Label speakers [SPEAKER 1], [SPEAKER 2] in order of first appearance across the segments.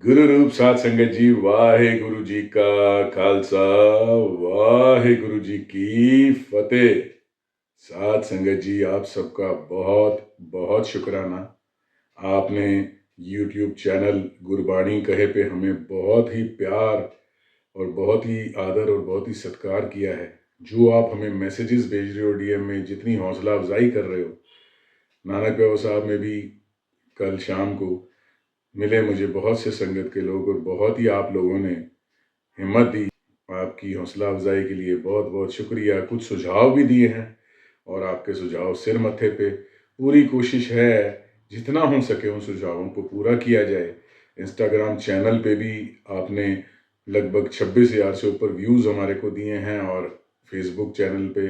[SPEAKER 1] गुरु रूप साध संगत जी, वाहे गुरु जी का खालसा, वाहे गुरु जी की फतेह। साध संगत जी, आप सबका बहुत बहुत शुक्राना। आपने YouTube चैनल गुरबाणी कहे पे हमें बहुत ही प्यार और बहुत ही आदर और बहुत ही सत्कार किया है। जो आप हमें मैसेजेस भेज रहे हो DM में, जितनी हौसला अफजाई कर रहे हो। नानक बाबा साहब में भी कल शाम को मिले मुझे बहुत से संगत के लोग और बहुत ही आप लोगों ने हिम्मत दी। आपकी हौसला अफजाई के लिए बहुत बहुत शुक्रिया। कुछ सुझाव भी दिए हैं और आपके सुझाव सिर मत्थे पे। पूरी कोशिश है जितना हो सके उन सुझावों को पूरा किया जाए। इंस्टाग्राम चैनल पे भी आपने लगभग 26,000 से ऊपर व्यूज़ हमारे को दिए हैं और फेसबुक चैनल पे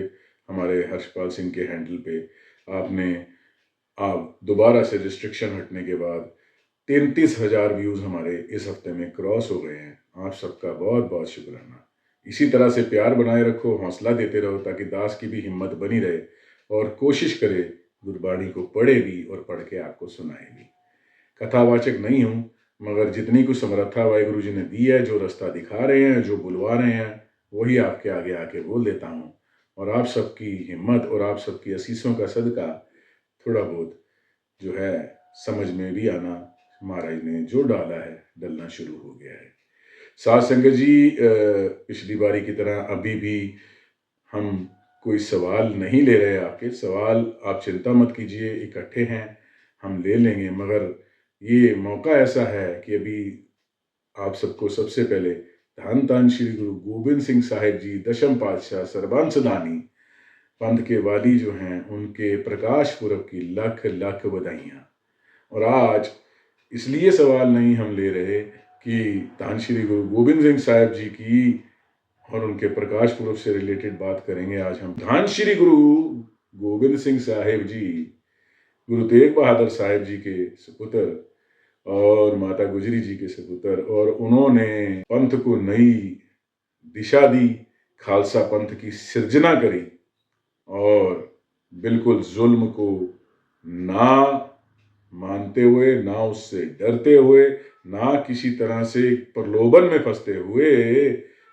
[SPEAKER 1] हमारे हर्षपाल सिंह के हैंडल पे आपने आप दोबारा से रिस्ट्रिक्शन हटने के बाद 33,000 व्यूज़ हमारे इस हफ्ते में क्रॉस हो गए हैं। आप सबका बहुत बहुत शुक्राना। इसी तरह से प्यार बनाए रखो, हौसला देते रहो ताकि दास की भी हिम्मत बनी रहे और कोशिश करे गुरबाणी को पढ़े भी और पढ़ के आपको सुनाए भी। कथावाचक नहीं हूँ, मगर जितनी कुछ समर्था वाहिगुरु जी ने दी है, जो रास्ता दिखा रहे हैं, जो बुलवा रहे हैं, वही आपके आगे आके बोल देता हूँ। और आप सबकी हिम्मत और आप सबकी असीसों का सदका थोड़ा बहुत जो है समझ में भी आना, महाराज ने जो डाला है डलना शुरू हो गया है। साध संगत जी, पिछली बारी की तरह अभी भी हम कोई सवाल नहीं ले रहे। आपके सवाल आप चिंता मत कीजिए, इकट्ठे हैं, हम ले लेंगे। मगर ये मौका ऐसा है कि अभी आप सबको सबसे पहले धन धन श्री गुरु गोबिंद सिंह साहिब जी दशम पातशाह सर्बंस दानी पंथ के वाली जो हैं, उनके प्रकाश पुरब की लख लख बधाइयाँ। और आज इसलिए सवाल नहीं हम ले रहे कि धन श्री गुरु गोबिंद सिंह साहिब जी की और उनके प्रकाश पुरब से रिलेटेड बात करेंगे। आज हम धन श्री गुरु गोबिंद सिंह साहिब जी गुरु तेग बहादुर साहिब जी के सुपुत्र और माता गुजरी जी के सुपुत्र, और उन्होंने पंथ को नई दिशा दी, खालसा पंथ की सृजना करी और बिल्कुल जुल्म को ना मानते हुए, ना उससे डरते हुए, ना किसी तरह से प्रलोभन में फंसते हुए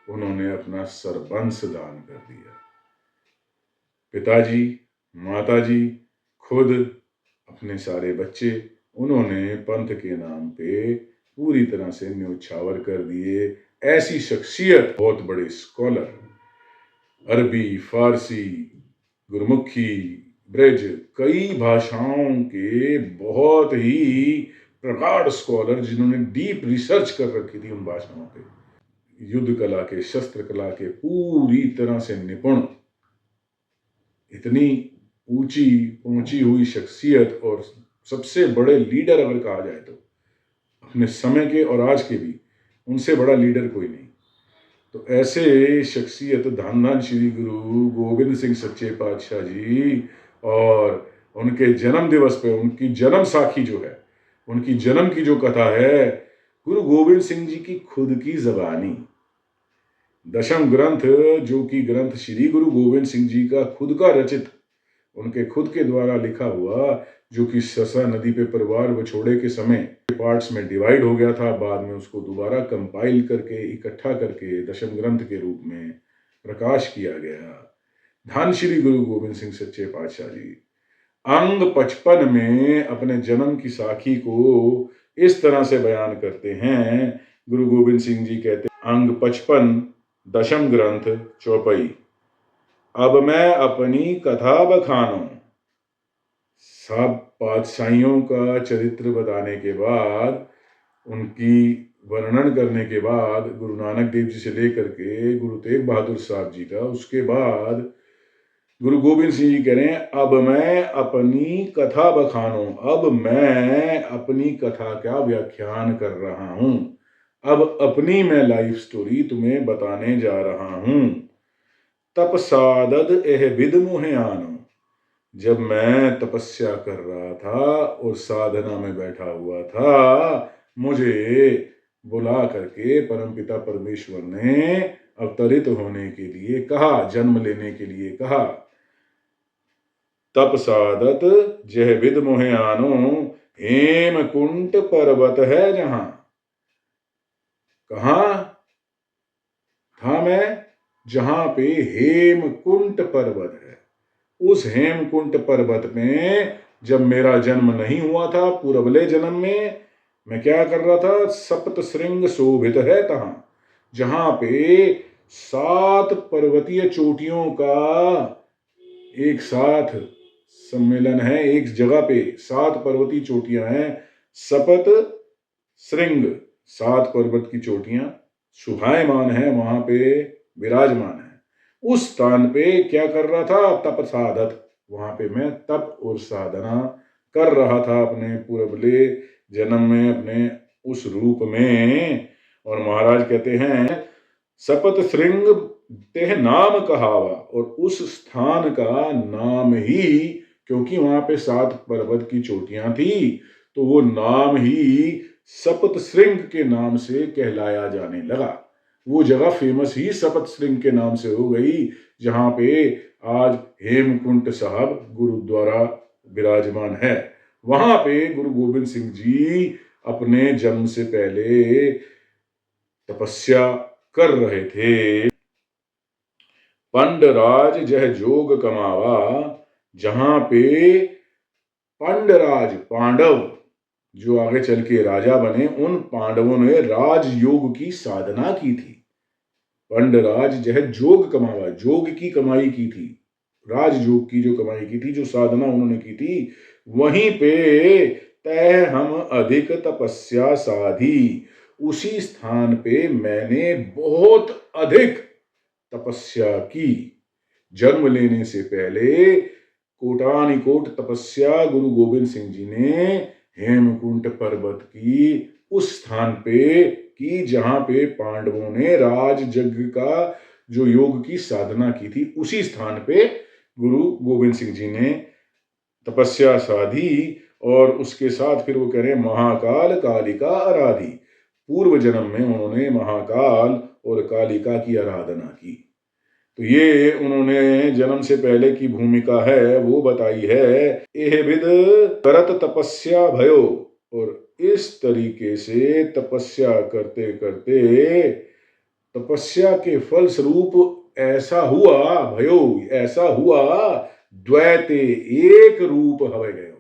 [SPEAKER 1] उन्होंने अपना सर्वंस दान कर दिया। पिताजी, माताजी, खुद, अपने सारे बच्चे उन्होंने पंथ के नाम पे पूरी तरह से न्योछावर कर दिए। ऐसी शख्सियत, बहुत बड़े स्कॉलर, अरबी, फारसी, गुरमुखी, ब्रज, कई भाषाओं के बहुत ही प्रगाढ़ स्कॉलर, जिन्होंने डीप रिसर्च कर रखी थी उन भाषाओं पे, युद्ध कला के, शस्त्र कला के पूरी तरह से निपुण, इतनी ऊंची पहुंची हुई शख्सियत और सबसे बड़े लीडर अगर कहा जाए तो अपने समय के और आज के भी उनसे बड़ा लीडर कोई नहीं। तो ऐसे शख्सियत धन धन श्री गुरु गोबिंद सिंह सच्चे पातशाह जी, और उनके जन्म दिवस पे उनकी जन्म साखी जो है, उनकी जन्म की जो कथा है, गुरु गोबिंद सिंह जी की खुद की जबानी दशम ग्रंथ, जो कि ग्रंथ श्री गुरु गोबिंद सिंह जी का खुद का रचित, उनके खुद के द्वारा लिखा हुआ, जो कि ससा नदी पे परिवार विछोड़े के समय पार्ट्स में डिवाइड हो गया था, बाद में उसको दोबारा कंपाइल करके इकट्ठा करके दशम ग्रंथ के रूप में प्रकाश किया गया। धन श्री गुरु गोबिंद सिंह सच्चे पातशाह जी अंग 55 में अपने जन्म की साखी को इस तरह से बयान करते हैं। गुरु गोबिंद सिंह जी कहते हैं, अंग 55 दशम ग्रंथ चौपाई, अब मैं अपनी कथा बखानूं। सब पातशाहियों का चरित्र बताने के बाद, उनकी वर्णन करने के बाद, गुरु नानक देव जी से लेकर के गुरु तेग बहादुर साहब जी का, उसके बाद गुरु गोबिंद सिंह जी कह रहे हैं, अब मैं अपनी कथा बखानूं, अब मैं अपनी कथा का व्याख्यान कर रहा हूं, अब अपनी मैं लाइफ स्टोरी तुम्हें बताने जा रहा हूं। तप सादद एह विद मुहे आनो, जब मैं तपस्या कर रहा था और साधना में बैठा हुआ था, मुझे बुला करके परमपिता परमेश्वर ने अवतरित होने के लिए कहा, जन्म लेने के लिए कहा। तप सादत जह विद मोहे आनो, हेम कुंट पर्वत है जहां, कहाँ था मैं? जहां पे हेमकुंट पर्वत है। उस हेमकुंट पर्वत में जब मेरा जन्म नहीं हुआ था, पूर्वले जन्म में, मैं क्या कर रहा था? सप्त श्रृंग शोभित है तहां, जहां पे 7 पर्वतीय चोटियों का एक साथ सम्मेलन है। एक जगह पे 7 पर्वतीय चोटियां हैं। सपत श्रृंग, 7 पर्वत की चोटियां सुहायमान है, वहां पे विराजमान है। उस स्थान पे क्या कर रहा था? तप साधक। वहां पे मैं तप और साधना कर रहा था अपने पूर्वले जन्म में, अपने उस रूप में। और महाराज कहते हैं सपत श्रृंग तेह नाम कहावा, और उस स्थान का नाम ही, क्योंकि वहां पे 7 पर्वत की चोटियां थी, तो वो नाम ही सपत श्रृंग के नाम से कहलाया जाने लगा। वो जगह फेमस ही सपत श्रृंग के नाम से हो गई, जहां पे आज हेमकुंट साहब गुरुद्वारा विराजमान है। वहां पे गुरु गोबिंद सिंह जी अपने जन्म से पहले तपस्या कर रहे थे। पंडराज जह जोग कमावा, जहां पे पंडराज पांडव जो आगे चल के राजा बने, उन पांडवों ने राजयोग की साधना की थी। पंडराज जह जोग कमावा, जोग की कमाई की थी, राजयोग की जो कमाई की थी, जो साधना उन्होंने की थी, वहीं पे तय हम अधिक तपस्या साधी, उसी स्थान पे मैंने बहुत अधिक तपस्या की। जन्म लेने से पहले कोटानिकोट तपस्या गुरु गोबिंद सिंह जी ने हेमकुंट पर्वत की उस स्थान पे की, जहां पे पांडवों ने राज यज्ञ का जो योग की साधना की थी, उसी स्थान पे गुरु गोबिंद सिंह जी ने तपस्या साधी। और उसके साथ फिर वो कह रहे हैं महाकाल कालिका आराधी, पूर्व जन्म में उन्होंने महाकाल और कालिका की आराधना की। तो ये उन्होंने जन्म से पहले की भूमिका है वो बताई है। एह विद करत तपस्या भयो, और इस तरीके से तपस्या करते करते तपस्या के फल स्वरूप ऐसा हुआ, भयो ऐसा हुआ, द्वैते एक रूप हवे गयो,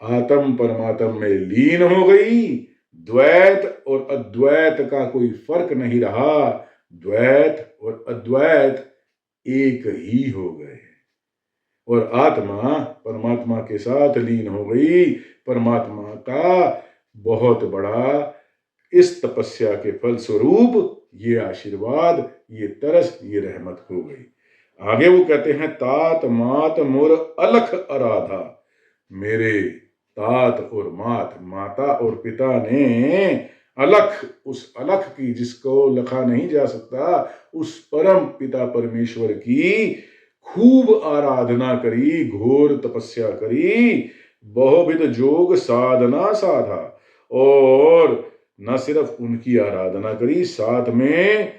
[SPEAKER 1] आत्म परमात्म में लीन हो गई। द्वैत और अद्वैत का कोई फर्क नहीं रहा, द्वैत और अद्वैत एक ही हो गए, और आत्मा परमात्मा के साथ लीन हो गई। परमात्मा का बहुत बड़ा इस तपस्या के फल स्वरूप ये आशीर्वाद, ये तरस, ये रहमत हो गई। आगे वो कहते हैं तात मात मोर अलख आराधा, मेरे तात और मात, माता और पिता ने अलख, उस अलख की जिसको लखा नहीं जा सकता, उस परम पिता परमेश्वर की खूब आराधना करी, घोर तपस्या करी, बहुविध जोग साधना साधा, और न सिर्फ उनकी आराधना करी, साथ में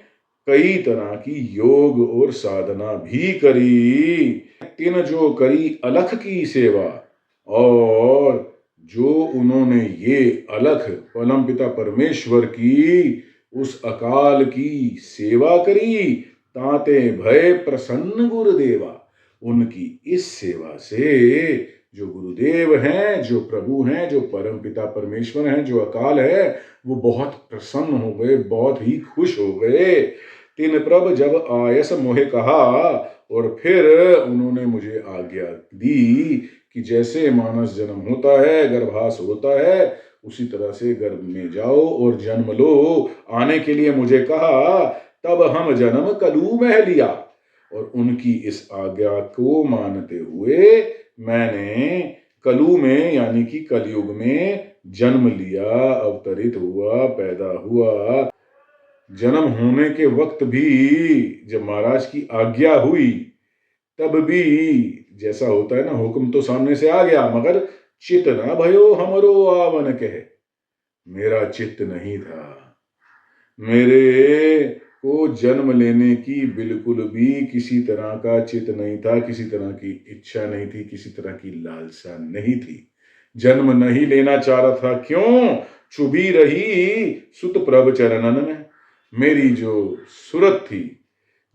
[SPEAKER 1] कई तरह की योग और साधना भी करी। तिन जो करी अलख की सेवा, और जो उन्होंने ये अलख परम पिता परमेश्वर की उस अकाल की सेवा करी, ताते भय प्रसन्न गुरुदेवा, उनकी इस सेवा से जो गुरुदेव हैं, जो प्रभु हैं, जो परम पिता परमेश्वर हैं, जो अकाल है, वो बहुत प्रसन्न हो गए, बहुत ही खुश हो गए। तीन प्रभ जब आयस मोहे कहा, और फिर उन्होंने मुझे आज्ञा दी कि जैसे मानस जन्म होता है, गर्भास होता है, उसी तरह से गर्भ में जाओ और जन्म लो। आने के लिए मुझे कहा, तब हम जन्म कलू में लिया, और उनकी इस आज्ञा को मानते हुए मैंने कलू में यानी कि कलयुग में जन्म लिया, अवतरित हुआ, पैदा हुआ। जन्म होने के वक्त भी जब महाराज की आज्ञा हुई, तब भी जैसा होता है ना, हुक्म तो सामने से आ गया, मगर चित न भयो हमरो आवन कहे, मेरा चित्त नहीं था, मेरे को जन्म लेने की बिल्कुल भी किसी तरह का चित्त नहीं था, किसी तरह की इच्छा नहीं थी, किसी तरह की लालसा नहीं थी, जन्म नहीं लेना चाह रहा था। क्यों? चुभी रही सुत प्रभ चरणन में। मेरी जो सूरत थी,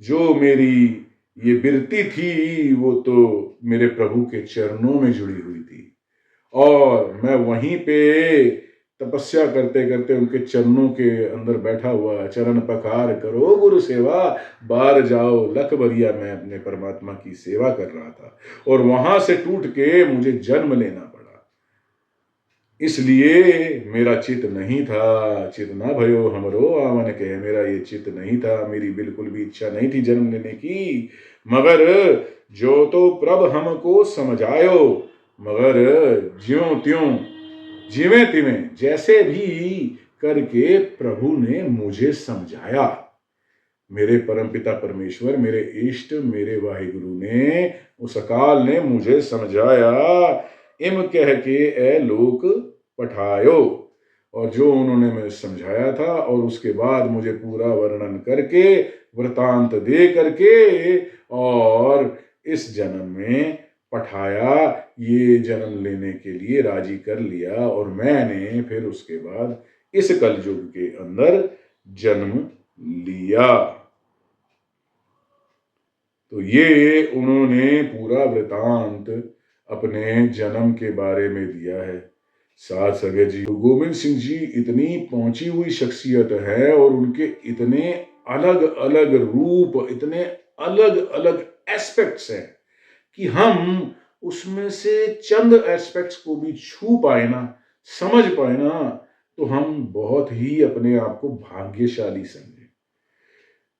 [SPEAKER 1] जो मेरी ये बिरती थी, वो तो मेरे प्रभु के चरणों में जुड़ी हुई थी। और मैं वहीं पे तपस्या करते करते उनके चरणों के अंदर बैठा हुआ, चरण पखार करो गुरु सेवा, बार जाओ लख बरिया, मैं अपने परमात्मा की सेवा कर रहा था। और वहां से टूट के मुझे जन्म लेना पड़ा। इसलिए मेरा चित नहीं था, चित ना भयो हमरो आवन के, मेरा ये चित नहीं था, मेरी बिल्कुल भी इच्छा नहीं थी जन्म लेने की। मगर जो तो प्रभ हमको समझायो, मगर ज्यों त्यों जिवें तिवें जैसे भी करके प्रभु ने मुझे समझाया। मेरे परमपिता परमेश्वर, मेरे इष्ट, मेरे वाहिगुरु ने, उस अकाल ने मुझे समझाया। इम कह के ए लोक पठायो। और जो उन्होंने मुझे समझाया था और उसके बाद मुझे पूरा वर्णन करके, वृतांत दे करके, और इस जन्म में पठाया, ये जन्म लेने के लिए राजी कर लिया। और मैंने फिर उसके बाद इस कलयुग के अंदर जन्म लिया। तो ये उन्होंने पूरा वृतांत अपने जन्म के बारे में दिया है। साथ संगत जी, गुरु गोविंद सिंह जी इतनी पहुंची हुई शख्सियत है और उनके इतने अलग अलग रूप, इतने अलग अलग एस्पेक्ट्स हैं कि हम उसमें से चंद एस्पेक्ट्स को भी छू पाए ना, समझ पाए ना, तो हम बहुत ही अपने आप को भाग्यशाली समझे।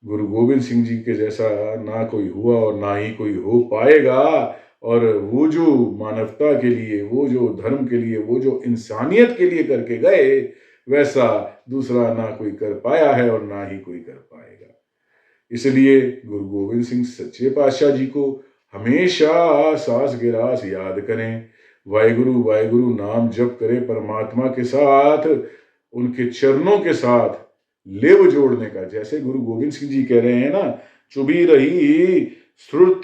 [SPEAKER 1] गुरु गोविंद सिंह जी के जैसा ना कोई हुआ और ना ही कोई हो पाएगा। और वो जो मानवता के लिए, वो जो धर्म के लिए, वो जो इंसानियत के लिए करके गए, वैसा दूसरा ना कोई कर पाया है और ना ही कोई कर पाएगा। इसलिए गुरु गोविंद सिंह सच्चे पातशाह जी को हमेशा सास गिरास याद करें, वाहिगुरु वाहिगुरु नाम जप करें, परमात्मा के साथ, उनके चरणों के साथ लेव जोड़ने का। जैसे गुरु गोविंद सिंह जी कह रहे हैं ना, चुभी रही श्रुत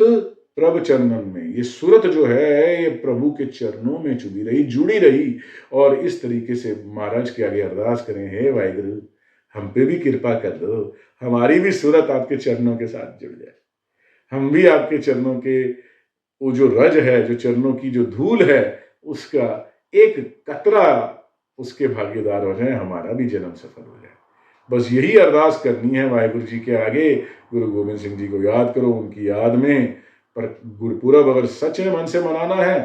[SPEAKER 1] प्रभ चरणन में, ये सूरत जो है ये प्रभु के चरणों में चुभी रही, जुड़ी रही। और इस तरीके से महाराज के आगे अरदास करें, हे वाहिगुरु हम पे भी कृपा कर दो, हमारी भी सूरत आपके चरणों के साथ जुड़ जाए, हम भी आपके चरणों के वो जो रज है, जो चरणों की जो धूल है, उसका एक कतरा उसके भागीदार हो जाए, हमारा भी जन्म सफल हो जाए। बस यही अरदास करनी है वाहिगुरु जी के आगे। गुरु गोविंद सिंह जी को याद करो, उनकी याद में पर गुरपुरब अगर सच में मन से मनाना है,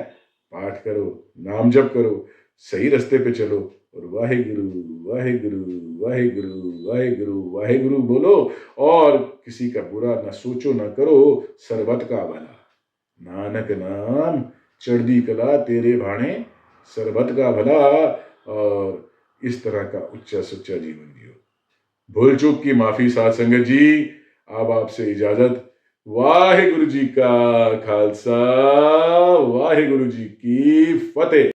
[SPEAKER 1] पाठ करो, नाम जप करो, सही रास्ते पे चलो, और वाहिगुरु वाहिगुरु वाहिगुरु वाहिगुरु वाहिगुरु बोलो। और किसी का बुरा न सोचो न करो, सर्बत का भला नानक नाम चढ़दी कला, तेरे भाणे सर्बत का भला। और इस तरह का उच्चा सुच्चा जीवन जियो। भूल चूक की माफी साथ संगत जी। अब आपसे इजाजत। वाहिगुरु जी का खालसा, वाहिगुरु जी की फतेह।